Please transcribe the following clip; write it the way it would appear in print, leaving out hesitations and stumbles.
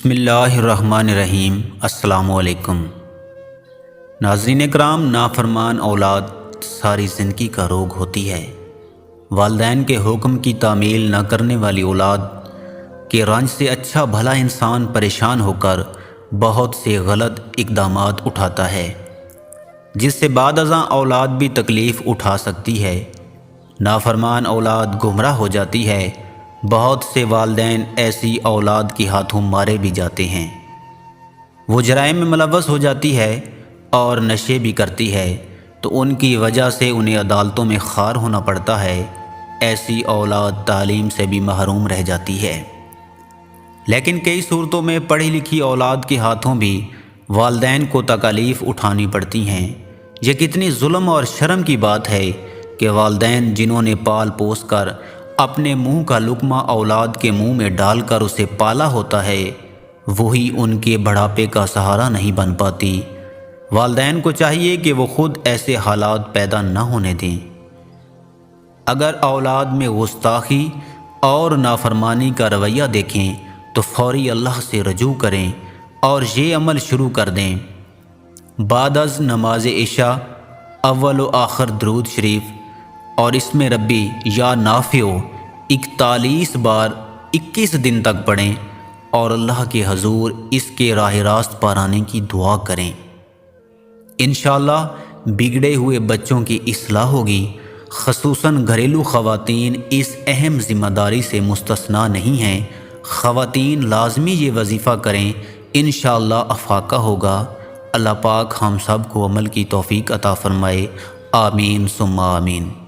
بسم اللہ الرحمن الرحیم۔ السلام علیکم ناظرین کرام، نافرمان اولاد ساری زندگی کا روگ ہوتی ہے۔ والدین کے حکم کی تعمیل نہ کرنے والی اولاد کے رنج سے اچھا بھلا انسان پریشان ہو کر بہت سے غلط اقدامات اٹھاتا ہے، جس سے بعد ازاں اولاد بھی تکلیف اٹھا سکتی ہے۔ نافرمان اولاد گمراہ ہو جاتی ہے۔ بہت سے والدین ایسی اولاد کے ہاتھوں مارے بھی جاتے ہیں۔ وہ جرائم میں ملوث ہو جاتی ہے اور نشے بھی کرتی ہے، تو ان کی وجہ سے انہیں عدالتوں میں خوار ہونا پڑتا ہے۔ ایسی اولاد تعلیم سے بھی محروم رہ جاتی ہے۔ لیکن کئی صورتوں میں پڑھی لکھی اولاد کے ہاتھوں بھی والدین کو تکالیف اٹھانی پڑتی ہیں۔ یہ کتنی ظلم اور شرم کی بات ہے کہ والدین جنہوں نے پال پوس کر اپنے منہ کا لقمہ اولاد کے منہ میں ڈال کر اسے پالا ہوتا ہے، وہی ان کے بڑھاپے کا سہارا نہیں بن پاتی۔ والدین کو چاہیے کہ وہ خود ایسے حالات پیدا نہ ہونے دیں۔ اگر اولاد میں گستاخی اور نافرمانی کا رویہ دیکھیں تو فوری اللہ سے رجوع کریں اور یہ عمل شروع کر دیں۔ بعد از نماز عشاء اول و آخر درود شریف اور اسم ربی یا نافع 41 بار 21 دن تک پڑھیں اور اللہ کے حضور اس کے راہ راست پر آنے کی دعا کریں۔ انشاءاللہ بگڑے ہوئے بچوں کی اصلاح ہوگی۔ خصوصاً گھریلو خواتین اس اہم ذمہ داری سے مستثنیٰ نہیں ہیں۔ خواتین لازمی یہ وظیفہ کریں، انشاءاللہ افاقہ ہوگا۔ اللہ پاک ہم سب کو عمل کی توفیق عطا فرمائے۔ آمین ثم آمین۔